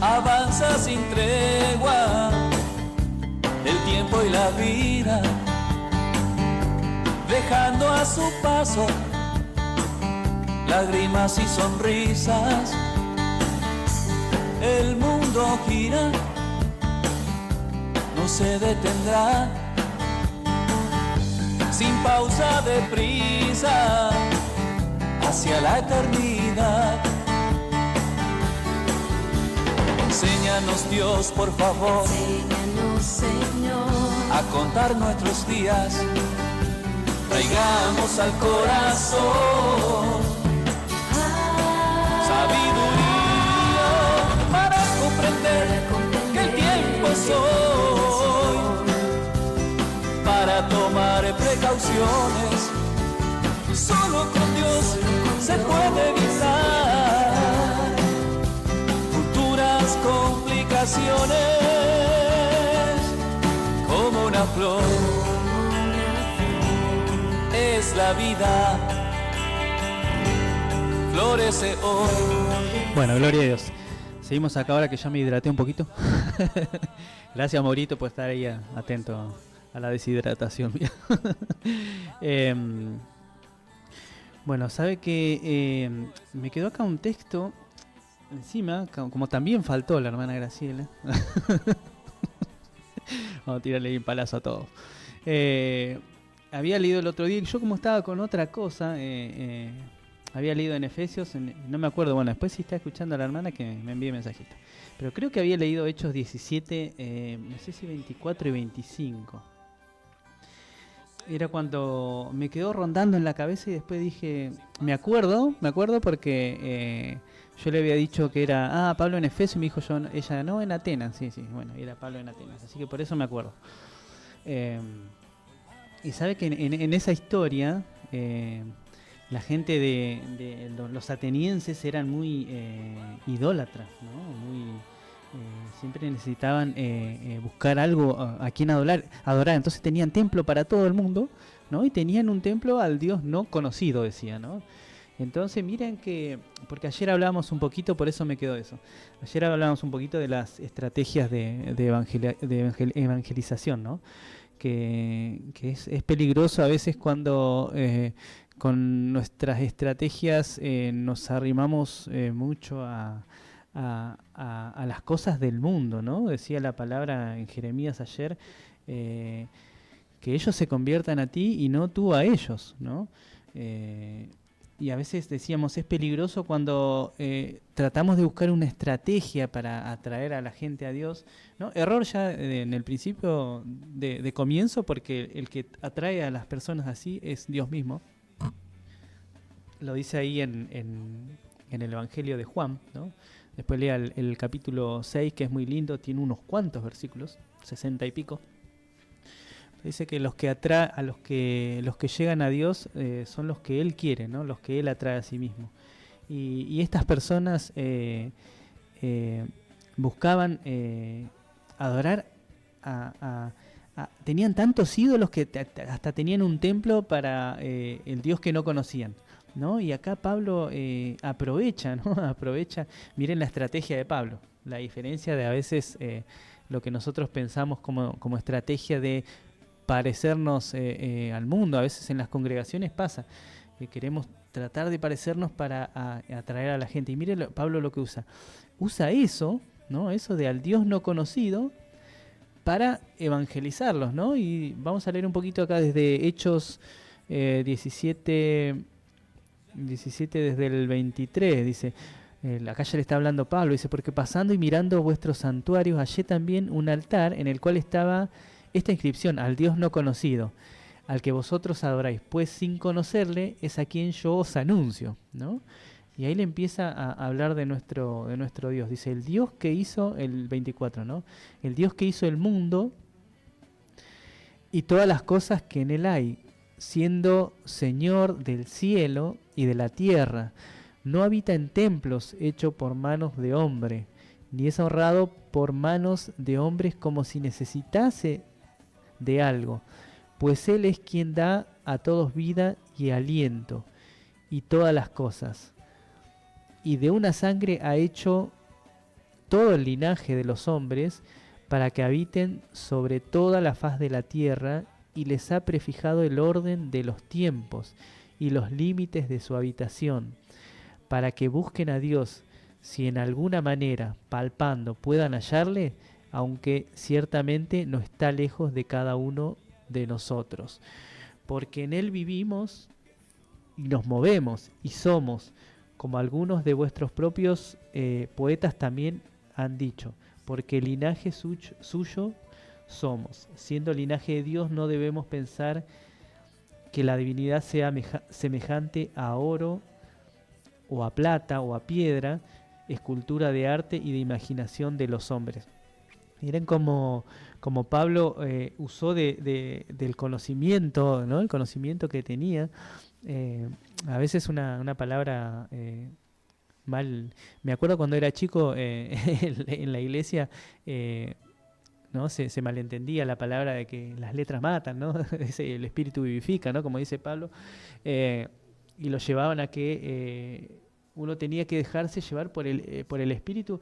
Avanza sin tregua el tiempo y la vida, dejando a su paso lágrimas y sonrisas. El mundo gira, no se detendrá, sin pausa de prisa, hacia la eternidad. Enséñanos, Dios, por favor, enséñanos, Señor, a contar nuestros días, traigamos al corazón sabiduría para comprender que el tiempo es hoy, para tomar precauciones, solo con Dios se puede evitar futuras complicaciones, como una flor es la vida, florece hoy. Bueno, gloria a Dios. Seguimos acá ahora que ya me hidraté un poquito. Gracias, Maurito, por estar ahí atento a la deshidratación mía. Bueno, sabe que me quedó acá un texto encima, como también faltó la hermana Graciela. Vamos a tirarle un palazo a todo. Había leído el otro día, yo como estaba con otra cosa, había leído en Efesios, no me acuerdo, bueno, después si está escuchando a la hermana que me envíe mensajito. Pero creo que había leído Hechos 17, no sé si 24 y 25. Era cuando me quedó rondando en la cabeza y después dije, me acuerdo porque yo le había dicho que era, Pablo en Efesios, y me dijo ella, no, en Atenas, sí, bueno, era Pablo en Atenas, así que por eso me acuerdo. Y sabe que en esa historia, la gente de los atenienses eran muy idólatras, ¿no? Muy, siempre necesitaban buscar algo a quien adorar. Entonces tenían templo para todo el mundo, ¿no? Y tenían un templo al Dios no conocido, decía, ¿no? Entonces miren que, porque ayer hablábamos un poquito, por eso me quedó eso. Ayer hablábamos un poquito de las estrategias de evangelización, ¿no? Que es peligroso a veces cuando con nuestras estrategias nos arrimamos mucho a las cosas del mundo, ¿no? Decía la palabra en Jeremías ayer, que ellos se conviertan a ti y no tú a ellos, ¿no? Y a veces decíamos, es peligroso cuando tratamos de buscar una estrategia para atraer a la gente a Dios, ¿no? Error ya en el principio de comienzo, porque el que atrae a las personas así es Dios mismo. Lo dice ahí en el Evangelio de Juan, ¿no? Después lea el capítulo 6, que es muy lindo, tiene unos cuantos versículos, 60 y pico. Dice que los que los que llegan a Dios son los que Él quiere, ¿no? Los que Él atrae a sí mismo. Y estas personas buscaban adorar tenían tantos ídolos que hasta tenían un templo para el Dios que no conocían, ¿no? Y acá Pablo aprovecha, ¿no? Aprovecha, miren la estrategia de Pablo, la diferencia de a veces lo que nosotros pensamos como estrategia de parecernos al mundo. A veces en las congregaciones pasa que queremos tratar de parecernos para atraer a la gente. Y miren Pablo lo que usa eso, ¿no? Eso de al Dios no conocido para evangelizarlos, ¿no? Y vamos a leer un poquito acá desde Hechos 17 desde el 23, dice, acá ya le está hablando Pablo, dice, porque pasando y mirando vuestros santuarios hallé también un altar en el cual estaba esta inscripción, al Dios no conocido, al que vosotros adoráis, pues sin conocerle es a quien yo os anuncio, ¿no? Y ahí le empieza a hablar de nuestro Dios. Dice, el Dios que hizo, el 24, ¿no? El Dios que hizo el mundo y todas las cosas que en él hay, siendo Señor del cielo y de la tierra. No habita en templos hechos por manos de hombre, ni es honrado por manos de hombres como si necesitase de algo, pues Él es quien da a todos vida y aliento y todas las cosas. Y de una sangre ha hecho todo el linaje de los hombres para que habiten sobre toda la faz de la tierra, y les ha prefijado el orden de los tiempos y los límites de su habitación, para que busquen a Dios, si en alguna manera, palpando, puedan hallarle, aunque ciertamente no está lejos de cada uno de nosotros. Porque en Él vivimos y nos movemos y somos, como algunos de vuestros propios poetas también han dicho, porque linaje suyo somos. Siendo linaje de Dios, no debemos pensar que la divinidad sea semejante a oro o a plata o a piedra, escultura de arte y de imaginación de los hombres. Miren como Pablo usó del conocimiento, ¿no? El conocimiento que tenía. A veces una palabra mal. Me acuerdo cuando era chico en la iglesia, ¿no? Se malentendía la palabra de que las letras matan, ¿no? El espíritu vivifica, ¿no? Como dice Pablo, y lo llevaban a que uno tenía que dejarse llevar por el espíritu,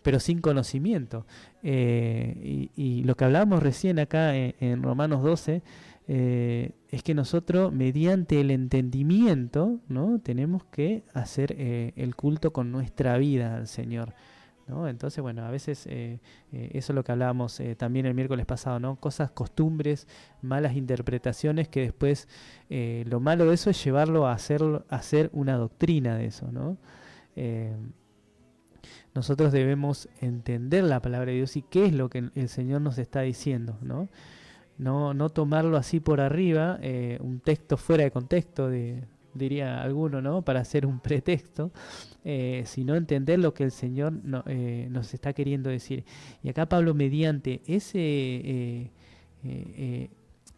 pero sin conocimiento. Y lo que hablábamos recién acá en Romanos 12, es que nosotros, mediante el entendimiento, ¿no? Tenemos que hacer el culto con nuestra vida al Señor, ¿no? Entonces, bueno, a veces eso es lo que hablábamos también el miércoles pasado, ¿no? Cosas, costumbres, malas interpretaciones que después lo malo de eso es llevarlo a hacer una doctrina de eso, ¿no? Nosotros debemos entender la palabra de Dios y qué es lo que el Señor nos está diciendo, ¿no? No tomarlo así por arriba, un texto fuera de contexto, diría alguno, ¿no? Para hacer un pretexto, sino entender lo que el Señor nos está queriendo decir. Y acá Pablo, mediante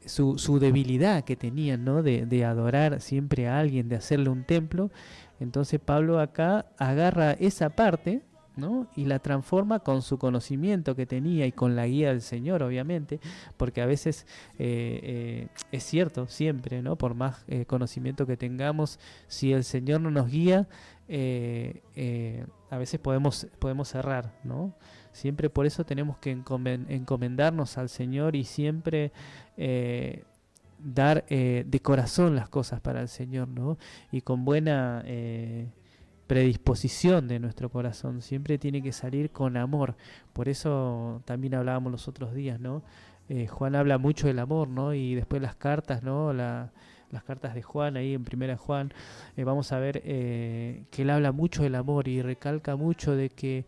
su debilidad que tenían, ¿no? De adorar siempre a alguien, de hacerle un templo, entonces Pablo acá agarra esa parte, ¿no? Y la transforma con su conocimiento que tenía y con la guía del Señor, obviamente, porque a veces es cierto, siempre, ¿no? Por más conocimiento que tengamos, si el Señor no nos guía, a veces podemos errar, ¿no? Siempre por eso tenemos que encomendarnos al Señor y siempre dar de corazón las cosas para el Señor, ¿no? Y con buena predisposición de nuestro corazón, siempre tiene que salir con amor. Por eso también hablábamos los otros días, ¿no? Juan habla mucho del amor, ¿no? Y después las cartas, ¿no? Las cartas de Juan, ahí en Primera Juan, vamos a ver que él habla mucho del amor y recalca mucho de que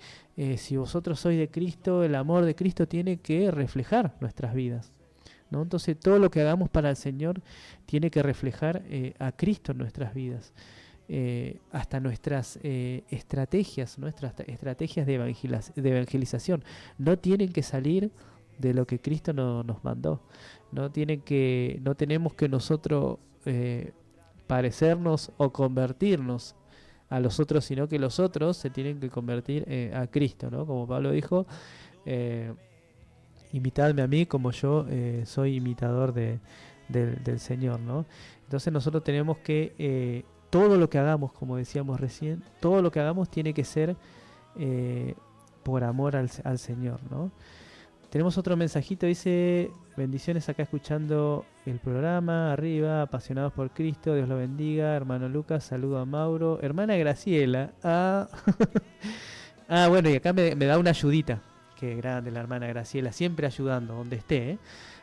si vosotros sois de Cristo, el amor de Cristo tiene que reflejar nuestras vidas, ¿no? Entonces todo lo que hagamos para el Señor tiene que reflejar a Cristo en nuestras vidas. Hasta nuestras estrategias de evangelización no tienen que salir de lo que Cristo nos mandó. no tenemos que nosotros parecernos o convertirnos a los otros, sino que los otros se tienen que convertir a Cristo, ¿no? Como Pablo dijo, imitadme a mí como yo soy imitador del Señor, ¿no? Entonces nosotros tenemos que todo lo que hagamos, como decíamos recién, todo lo que hagamos tiene que ser por amor al Señor, ¿no? Tenemos otro mensajito, dice: bendiciones acá escuchando el programa, arriba, apasionados por Cristo, Dios lo bendiga, hermano Lucas, saludo a Mauro, hermana Graciela, bueno, y acá me da una ayudita, qué grande la hermana Graciela, siempre ayudando, donde esté, ¿eh?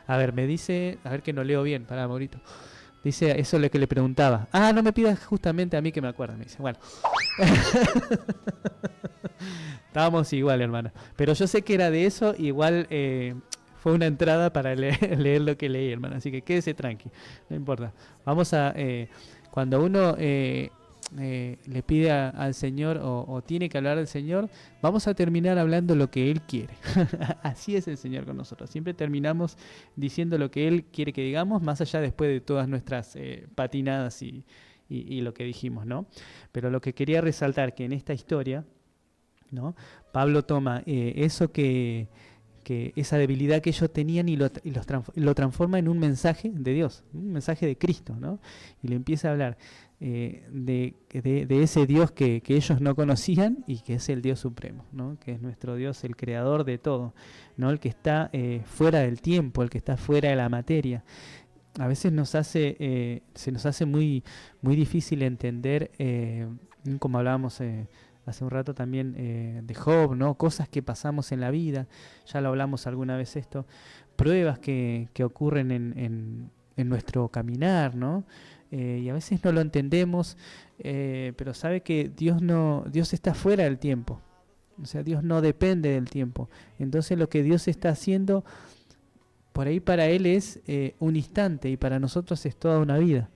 A ver, me dice, a ver que no leo bien, pará, Maurito, dice, eso es lo que le preguntaba, no me pidas justamente a mí que me acuerde, me dice, bueno. Estábamos igual, hermana. Pero yo sé que era de eso, igual fue una entrada para leer lo que leí, hermana. Así que quédese tranqui, no importa. Vamos a, cuando uno le pide al Señor o tiene que hablar al Señor, vamos a terminar hablando lo que Él quiere. Así es el Señor con nosotros. Siempre terminamos diciendo lo que Él quiere que digamos, más allá después de todas nuestras patinadas y lo que dijimos, ¿no? Pero lo que quería resaltar que en esta historia, ¿no? Pablo toma eso que esa debilidad que ellos tenían y lo transforma en un mensaje de Dios, un mensaje de Cristo, ¿no? Y le empieza a hablar de ese Dios que ellos no conocían y que es el Dios supremo, ¿no? Que es nuestro Dios, el creador de todo, ¿no? El que está fuera del tiempo, el que está fuera de la materia. A veces se nos hace muy, muy difícil entender, como hablábamos hace un rato también de Job, ¿no? Cosas que pasamos en la vida, ya lo hablamos alguna vez esto, pruebas que ocurren en nuestro caminar, ¿no? Y a veces no lo entendemos, pero sabe que Dios está fuera del tiempo, o sea, Dios no depende del tiempo. Entonces lo que Dios está haciendo, por ahí para Él es un instante y para nosotros es toda una vida.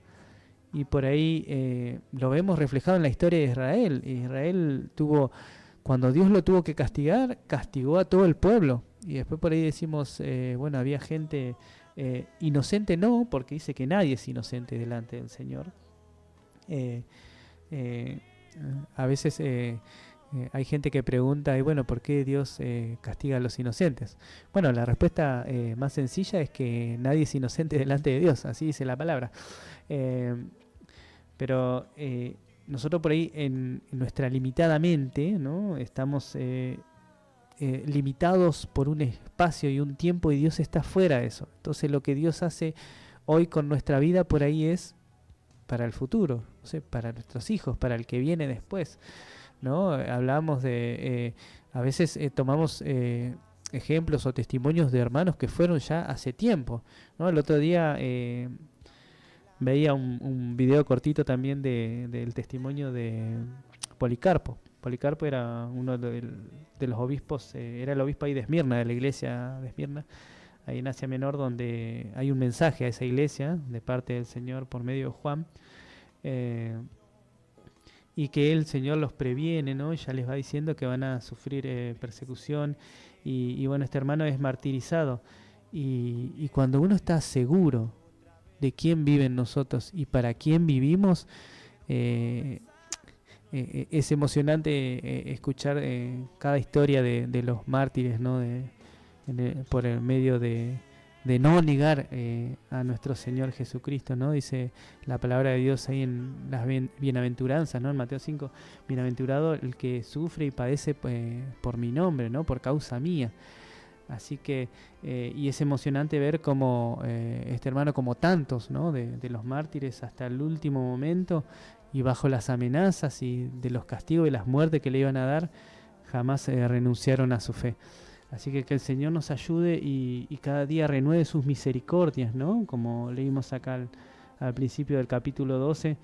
Y por ahí lo vemos reflejado en la historia de Israel. Israel cuando Dios lo tuvo que castigar, castigó a todo el pueblo. Y después por ahí decimos, bueno, había gente inocente, no, porque dice que nadie es inocente delante del Señor. A veces hay gente que pregunta, y bueno, ¿por qué Dios castiga a los inocentes? Bueno, la respuesta más sencilla es que nadie es inocente delante de Dios, así dice la palabra. Pero nosotros por ahí en nuestra limitada mente, ¿no? Estamos limitados por un espacio y un tiempo y Dios está fuera de eso. Entonces lo que Dios hace hoy con nuestra vida por ahí es para el futuro, o sea, para nuestros hijos, para el que viene después, ¿no? Hablamos de, a veces tomamos ejemplos o testimonios de hermanos que fueron ya hace tiempo, ¿no? El otro día veía un video cortito también del testimonio de Policarpo. Policarpo era uno de los obispos, era el obispo ahí de Esmirna, de la iglesia de Esmirna, ahí en Asia Menor, donde hay un mensaje a esa iglesia de parte del Señor por medio de Juan, y que el Señor los previene, ¿no? Y ya les va diciendo que van a sufrir persecución, y bueno, este hermano es martirizado, y cuando uno está seguro de quién vive en nosotros y para quién vivimos, es emocionante escuchar cada historia de los mártires, ¿no? Por el medio de no negar a nuestro Señor Jesucristo, ¿no? Dice la palabra de Dios ahí en las bienaventuranzas, ¿no? En Mateo 5, bienaventurado el que sufre y padece por mi nombre, ¿no? Por causa mía. Así que, y es emocionante ver cómo este hermano, como tantos, ¿no? de los mártires hasta el último momento, y bajo las amenazas y de los castigos y las muertes que le iban a dar, jamás renunciaron a su fe. Así que el Señor nos ayude y cada día renueve sus misericordias, ¿no? Como leímos acá al principio del capítulo 12.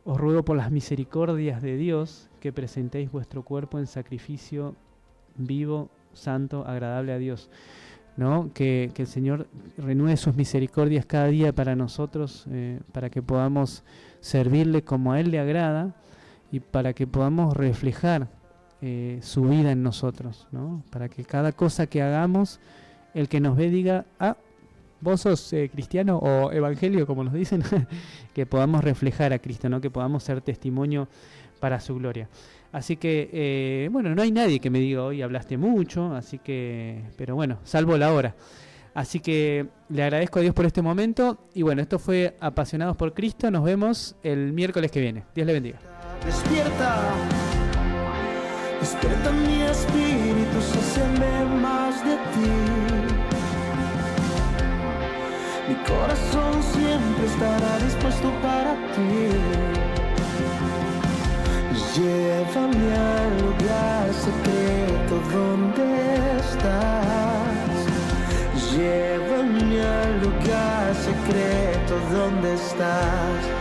Os ruego por las misericordias de Dios que presentéis vuestro cuerpo en sacrificio vivo, santo, agradable a Dios, ¿no? Que el Señor renueve sus misericordias cada día para nosotros, para que podamos servirle como a Él le agrada y para que podamos reflejar su vida en nosotros, ¿no? Para que cada cosa que hagamos, el que nos ve diga, vos sos cristiano o evangelio, como nos dicen, que podamos reflejar a Cristo, ¿no? Que podamos ser testimonio para su gloria. Así que, bueno, no hay nadie que me diga hoy hablaste mucho, así que, pero bueno, salvo la hora. Así que le agradezco a Dios por este momento. Y bueno, esto fue Apasionados por Cristo. Nos vemos el miércoles que viene. Dios le bendiga. Despierta, despierta mi espíritu, sáciame más de ti. Mi corazón siempre estará dispuesto para ti. Llévame al lugar secreto donde estás. Llévame al lugar secreto donde estás.